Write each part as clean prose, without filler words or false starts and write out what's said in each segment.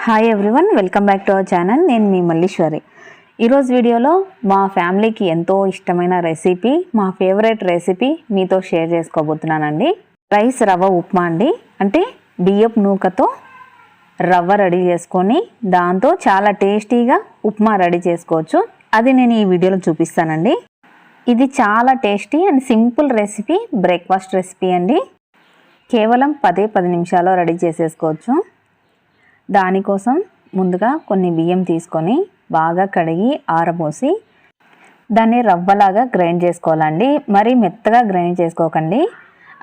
Hi everyone, welcome back to our channel. నేను మీ మల్లేశ్వరి. ఈరోజు వీడియోలో మా ఫ్యామిలీకి ఎంతో ఇష్టమైన రెసిపీ, మా ఫేవరెట్ రెసిపీ మీతో షేర్ చేసుకోబోతున్నానండి. రైస్ రవ్వ ఉప్మా అండి. అంటే బియ్యపు నూకతో రవ్వ రెడీ చేసుకొని దాంతో చాలా టేస్టీగా ఉప్మా రెడీ చేసుకోవచ్చు. అది నేను ఈ వీడియోలో చూపిస్తానండి. ఇది చాలా tasty and simple recipe, breakfast recipe అండి. కేవలం 10 నిమిషాల్లో రెడీ చేసేసుకోవచ్చు. దానికోసం ముందుగా కొన్ని బియ్యం తీసుకొని బాగా కడిగి ఆరబోసి దాన్ని రవ్వలాగా గ్రైండ్ చేసుకోవాలండి. మరీ మెత్తగా గ్రైండ్ చేసుకోకండి.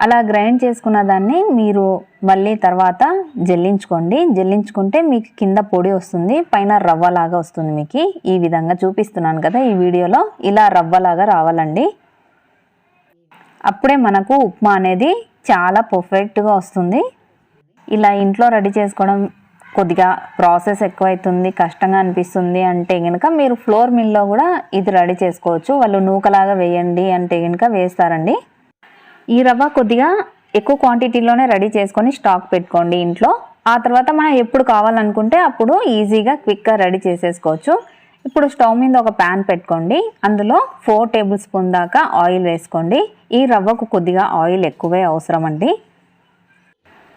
అలా గ్రైండ్ చేసుకున్న దాన్ని మీరు మళ్ళీ తర్వాత జల్లించుకుంటే మీకు కింద పొడి వస్తుంది, పైన రవ్వలాగా వస్తుంది. మీకు ఈ విధంగా చూపిస్తున్నాను కదా ఈ వీడియోలో, ఇలా రవ్వలాగా రావాలండి. అప్పుడే మనకు ఉప్మా అనేది చాలా పర్ఫెక్ట్గా వస్తుంది. ఇలా ఇంట్లో రెడీ చేసుకోవడం కొద్దిగా ప్రాసెస్ ఎక్కువైతుంది, కష్టంగా అనిపిస్తుంది అంటే కనుక మీరు ఫ్లోర్ మిల్లో కూడా ఇది రెడీ చేసుకోవచ్చు. వాళ్ళు నూకలాగా వేయండి అంటే కనుక వేస్తారండి. ఈ రవ్వ కొద్దిగా ఎక్కువ క్వాంటిటీలోనే రెడీ చేసుకొని స్టాక్ పెట్టుకోండి ఇంట్లో. ఆ తర్వాత మనం ఎప్పుడు కావాలనుకుంటే అప్పుడు ఈజీగా క్విక్గా రెడీ చేసేసుకోవచ్చు. ఇప్పుడు స్టవ్ మీద ఒక ప్యాన్ పెట్టుకోండి. అందులో 4 టేబుల్ స్పూన్ దాకా ఆయిల్ వేసుకోండి. ఈ రవ్వకు కొద్దిగా ఆయిల్ ఎక్కువే అవసరం అండి.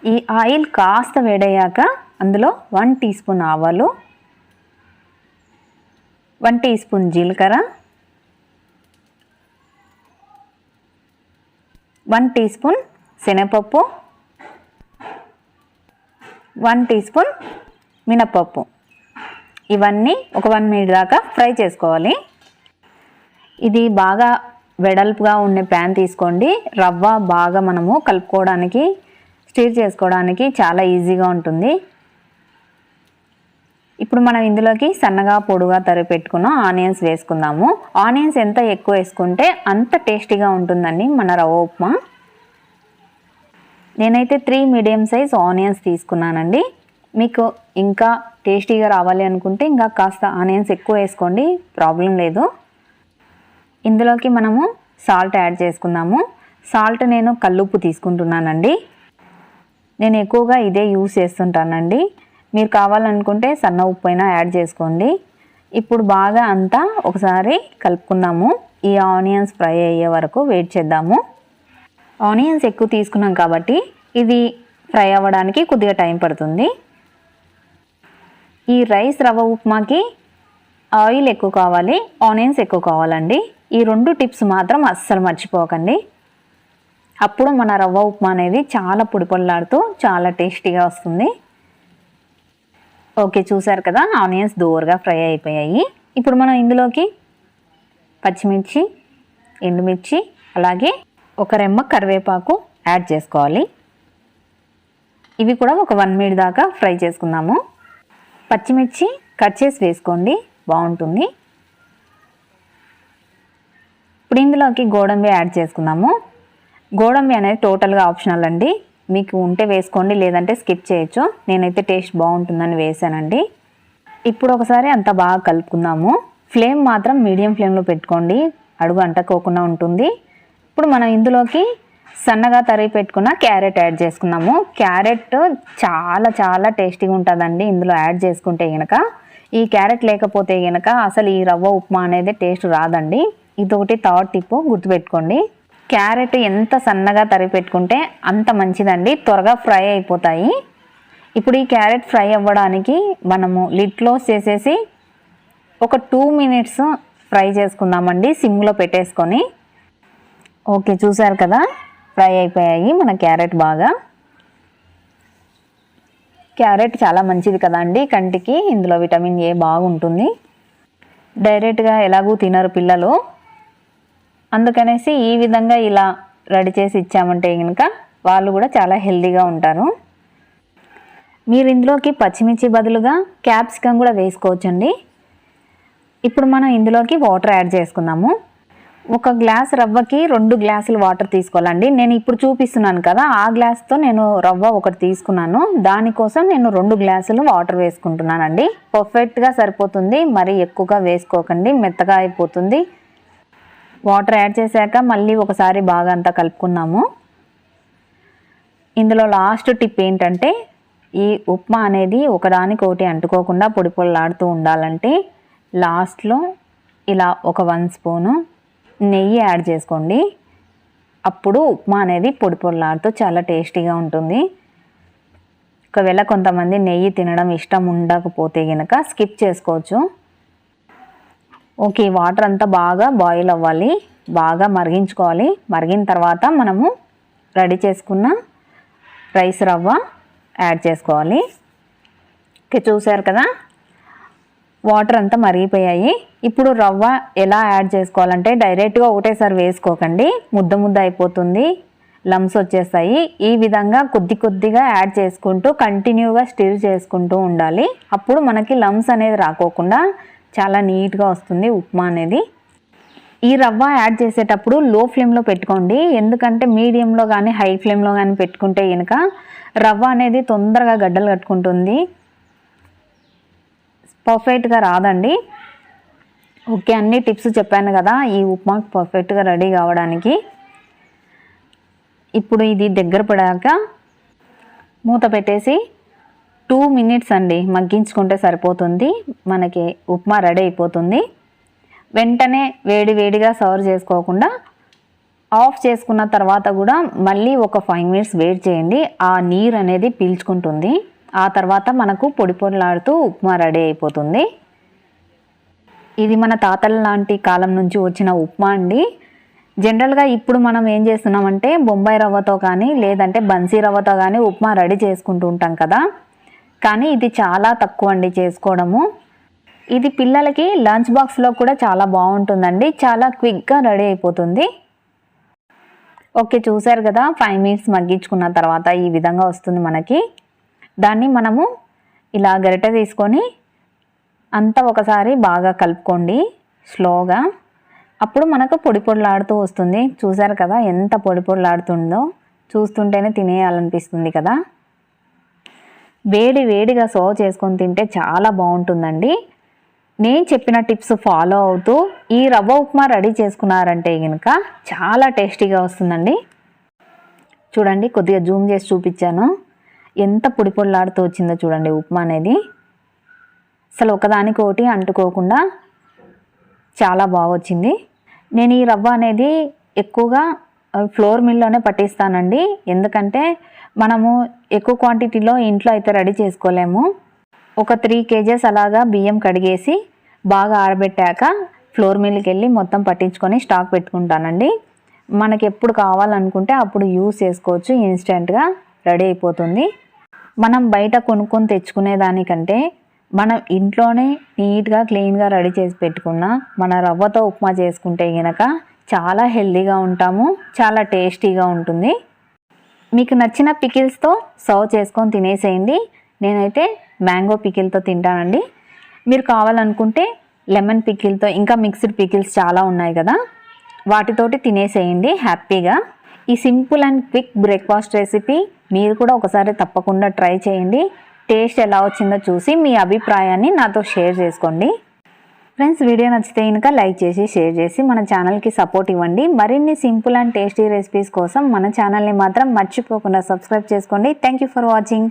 ఈ ఆయిల్ కాస్త వేడయ్యాక అందులో 1 టీ స్పూన్ ఆవాలు, 1 టీ స్పూన్ జీలకర్ర, 1 టీ స్పూన్ శనగపప్పు, 1 టీ స్పూన్ మినపప్పు, ఇవన్నీ ఒక 1 మినిట్ దాకా ఫ్రై చేసుకోవాలి. ఇది బాగా వెడల్పుగా ఉండే ప్యాన్ తీసుకోండి. రవ్వ బాగా మనము కలుపుకోవడానికి, స్టీర్ చేసుకోవడానికి చాలా ఈజీగా ఉంటుంది. ఇప్పుడు మనం ఇందులోకి సన్నగా పొడుగా తరిగి పెట్టుకున్న ఆనియన్స్ వేసుకుందాము. ఆనియన్స్ ఎంత ఎక్కువ వేసుకుంటే అంత టేస్టీగా ఉంటుందండి మన రవ్వ ఉప్మా. నేనైతే 3 మీడియం సైజ్ ఆనియన్స్ తీసుకున్నానండి. మీకు ఇంకా టేస్టీగా రావాలి అనుకుంటే ఇంకా కాస్త ఆనియన్స్ ఎక్కువ వేసుకోండి, ప్రాబ్లం లేదు. ఇందులోకి మనము సాల్ట్ యాడ్ చేసుకుందాము. సాల్ట్ నేను కల్లుప్పు తీసుకుంటున్నానండి. నేను ఎక్కువగా ఇదే యూస్ చేస్తుంటానండి. మీరు కావాలనుకుంటే సన్న ఉప్పు అయినా యాడ్ చేసుకోండి. ఇప్పుడు బాగా అంతా ఒకసారి కలుపుకుందాము. ఈ ఆనియన్స్ ఫ్రై అయ్యే వరకు వెయిట్ చేద్దాము. ఆనియన్స్ ఎక్కువ తీసుకున్నాం కాబట్టి ఇది ఫ్రై అవ్వడానికి కొద్దిగా టైం పడుతుంది. ఈ రైస్ రవ్వ ఉప్మాకి ఆయిల్ ఎక్కువ కావాలి, ఆనియన్స్ ఎక్కువ కావాలండి. ఈ 2 టిప్స్ మాత్రం అస్సలు మర్చిపోకండి. అప్పుడు మన రవ్వ ఉప్మా అనేది చాలా పొడిపొడిలాడుతూ చాలా టేస్టీగా వస్తుంది. ఓకే, చూసారు కదా ఆనియన్స్ దూరగా ఫ్రై అయిపోయాయి. ఇప్పుడు మనం ఇందులోకి పచ్చిమిర్చి, ఎండుమిర్చి, అలాగే ఒక రెమ్మ కరివేపాకు యాడ్ చేసుకోవాలి. ఇవి కూడా ఒక 1 మినిట్ దాకా ఫ్రై చేసుకుందాము. పచ్చిమిర్చి కట్ చేసి వేసుకోండి, బాగుంటుంది. ఇప్పుడు ఇందులోకి గోడంబి యాడ్ చేసుకుందాము. గోడంబి అనేది టోటల్గా ఆప్షనల్ అండి. మీకు ఉంటే వేసుకోండి, లేదంటే స్కిప్ చేయొచ్చు. నేనైతే టేస్ట్ బాగుంటుందని వేసానండి. ఇప్పుడు ఒకసారి అంతా బాగా కలుపుకుందాము. ఫ్లేమ్ మాత్రం మీడియం ఫ్లేమ్లో పెట్టుకోండి, అడుగు అంటకోకుండా ఉంటుంది. ఇప్పుడు మనం ఇందులోకి సన్నగా తరిగి పెట్టుకున్న క్యారెట్ యాడ్ చేసుకుందాము. క్యారెట్ చాలా చాలా టేస్టీగా ఉంటుందండి ఇందులో యాడ్ చేసుకుంటే కనుక. ఈ క్యారెట్ లేకపోతే కనుక అసలు ఈ రవ్వ ఉప్మా అనేది టేస్ట్ రాదండి. ఇదొకటి థర్డ్ టిప్ గుర్తుపెట్టుకోండి. క్యారెట్ ఎంత సన్నగా తరిగి పెట్టుకుంటే అంత మంచిదండి, త్వరగా ఫ్రై అయిపోతాయి. ఇప్పుడు ఈ క్యారెట్ ఫ్రై అవ్వడానికి మనము లిడ్ క్లోజ్ చేసేసి ఒక 2 మినిట్స్ ఫ్రై చేసుకుందామండి, సిమ్లో పెట్టేసుకొని. ఓకే, చూసారు కదా ఫ్రై అయిపోయాయి మన క్యారెట్ బాగా. క్యారెట్ చాలా మంచిది కదండి కంటికి, ఇందులో విటమిన్ ఏ బాగుంటుంది. డైరెక్ట్గా ఎలాగూ తినరు పిల్లలు, అందుకనేసి ఈ విధంగా ఇలా రెడీ చేసి ఇచ్చామంటే కనుక వాళ్ళు కూడా చాలా హెల్తీగా ఉంటారు. మీరు ఇందులోకి పచ్చిమిర్చి బదులుగా క్యాప్సికమ్ కూడా వేసుకోవచ్చండి. ఇప్పుడు మనం ఇందులోకి వాటర్ యాడ్ చేసుకుందాము. 1 గ్లాస్ రవ్వకి 2 గ్లాసులు వాటర్ తీసుకోవాలండి. నేను ఇప్పుడు చూపిస్తున్నాను కదా, ఆ గ్లాస్తో నేను రవ్వ 1 తీసుకున్నాను. దానికోసం నేను 2 గ్లాసులు వాటర్ వేసుకుంటున్నానండి. పర్ఫెక్ట్గా సరిపోతుంది, మరీ ఎక్కువగా వేసుకోకండి, మెత్తగా అయిపోతుంది. వాటర్ యాడ్ చేశాక మళ్ళీ ఒకసారి బాగా అంతా కలుపుకున్నాము. ఇందులో లాస్ట్ టిప్ ఏంటంటే ఈ ఉప్మా అనేది ఒకదానికొకటి అంటుకోకుండా పొడి పొడిలాడుతూ ఉండాలంటే లాస్ట్లో ఇలా ఒక 1 స్పూను నెయ్యి యాడ్ చేసుకోండి. అప్పుడు ఉప్మా అనేది పొడి పొడిలాడుతూ చాలా టేస్టీగా ఉంటుంది. ఒకవేళ కొంతమంది నెయ్యి తినడం ఇష్టం ఉండకపోతే కనుక స్కిప్ చేసుకోవచ్చు. ఓకే, వాటర్ అంతా బాగా బాయిల్ అవ్వాలి, బాగా మరిగించుకోవాలి. మరిగిన తర్వాత మనము రెడీ చేసుకున్న రైస్ రవ్వ యాడ్ చేసుకోవాలి. ఓకే, చూసారు కదా వాటర్ అంతా మరిగిపోయాయి. ఇప్పుడు రవ్వ ఎలా యాడ్ చేసుకోవాలంటే డైరెక్ట్గా ఒకటేసారి వేసుకోకండి, ముద్ద ముద్ద అయిపోతుంది, లమ్స్ వచ్చేస్తాయి. ఈ విధంగా కొద్ది కొద్దిగా యాడ్ చేసుకుంటూ కంటిన్యూగా స్టిర్ చేసుకుంటూ ఉండాలి. అప్పుడు మనకి లమ్స్ అనేది రాకోకుండా చాలా నీట్గా వస్తుంది ఉప్మా అనేది. ఈ రవ్వ యాడ్ చేసేటప్పుడు లో ఫ్లేమ్లో పెట్టుకోండి, ఎందుకంటే మీడియంలో కానీ హై ఫ్లేమ్లో కానీ పెట్టుకుంటే కనుక రవ్వ అనేది తొందరగా గడ్డలు కట్టుకుంటుంది, పర్ఫెక్ట్గా రాదండి. ఓకే, అన్ని టిప్స్ చెప్పాను కదా ఈ ఉప్మా పర్ఫెక్ట్గా రెడీ కావడానికి. ఇప్పుడు ఇది దగ్గర పడాక మూత పెట్టేసి 2 మినిట్స్ అండి మగ్గించుకుంటే సరిపోతుంది, మనకి ఉప్మా రెడీ అయిపోతుంది. వెంటనే వేడి వేడిగా సర్వ్ చేసుకోకుండా ఆఫ్ చేసుకున్న తర్వాత కూడా మళ్ళీ ఒక 5 మినిట్స్ వెయిట్ చేయండి, ఆ నీరు అనేది పీల్చుకుంటుంది. ఆ తర్వాత మనకు పొడి పొడిలాడుతూ ఉప్మా రెడీ అయిపోతుంది. ఇది మన తాతల లాంటి కాలం నుంచి వచ్చిన ఉప్మా అండి. జనరల్గా ఇప్పుడు మనం ఏం చేస్తున్నామంటే బొంబాయి రవ్వతో కానీ లేదంటే బన్సీ రవ్వతో కానీ ఉప్మా రెడీ చేసుకుంటూ ఉంటాం కదా, కానీ ఇది చాలా తక్కువ అండి చేసుకోవడము. ఇది పిల్లలకి లంచ్ బాక్స్లో కూడా చాలా బాగుంటుందండి, చాలా క్విక్గా రెడీ అయిపోతుంది. ఓకే, చూసారు కదా 5 మినిట్స్ మగ్గించుకున్న తర్వాత ఈ విధంగా వస్తుంది మనకి. దాన్ని మనము ఇలా గరిటె తీసుకొని అంతా ఒకసారి బాగా కలుపుకోండి స్లోగా, అప్పుడు మనకు పొడి పొడిలాడుతూ వస్తుంది. చూసారు కదా ఎంత పొడి పొడిలాడుతుందో, చూస్తుంటేనే తినేయాలనిపిస్తుంది కదా. వేడి వేడిగా సర్వ్ చేసుకొని తింటే చాలా బాగుంటుందండి. నేను చెప్పిన టిప్స్ ఫాలో అవుతూ ఈ రవ్వ ఉప్మా రెడీ చేసుకున్నారంటే కనుక చాలా టేస్టీగా వస్తుందండి. చూడండి, కొద్దిగా జూమ్ చేసి చూపించాను, ఎంత పొడి పొడిలాడుతూ వచ్చిందో చూడండి ఉప్మా అనేది. అసలు ఒకదానికొకటి అంటుకోకుండా చాలా బాగా వచ్చింది. నేను ఈ రవ్వ అనేది ఎక్కువగా ఫ్లోర్ మిల్లోనే పట్టిస్తానండి, ఎందుకంటే మనము ఎక్కువ క్వాంటిటీలో ఇంట్లో అయితే రెడీ చేసుకోలేము. ఒక 3 కేజెస్ అలాగా బియ్యం కడిగేసి బాగా ఆరబెట్టాక ఫ్లోర్ మిల్కి వెళ్ళి మొత్తం పట్టించుకొని స్టాక్ పెట్టుకుంటానండి. మనకి ఎప్పుడు కావాలనుకుంటే అప్పుడు యూస్ చేసుకోవచ్చు, ఇన్స్టెంట్గా రెడీ అయిపోతుంది. మనం బయట కొనుక్కొని తెచ్చుకునే దానికంటే మనం ఇంట్లోనే నీట్గా క్లీన్గా రెడీ చేసి పెట్టుకున్న మన రవ్వతో ఉప్మా చేసుకుంటే కనుక చాలా హెల్తీగా ఉంటాము, చాలా టేస్టీగా ఉంటుంది. మీకు నచ్చిన పికిల్స్తో సర్వ్ చేసుకొని తినేసేయండి. నేనైతే మ్యాంగో పికిల్తో తింటానండి. మీరు కావాలనుకుంటే లెమన్ పికిల్తో, ఇంకా మిక్స్డ్ పికిల్స్ చాలా ఉన్నాయి కదా, వాటితోటి తినేసేయండి హ్యాపీగా. ఈ simple and quick breakfast recipe మీరు కూడా ఒకసారి తప్పకుండా ట్రై చేయండి. టేస్ట్ ఎలా వచ్చిందో చూసి మీ అభిప్రాయాన్ని నాతో షేర్ చేసుకోండి. ఫ్రెండ్స్, వీడియో నచ్చితే కనుక లైక్ చేసి షేర్ చేసి మన ఛానల్కి సపోర్ట్ ఇవ్వండి. మరిన్ని సింపుల్ అండ్ టేస్టీ రెసిపీస్ కోసం మన ఛానల్ని మాత్రం మర్చిపోకుండా సబ్స్క్రైబ్ చేసుకోండి. Thank you for watching.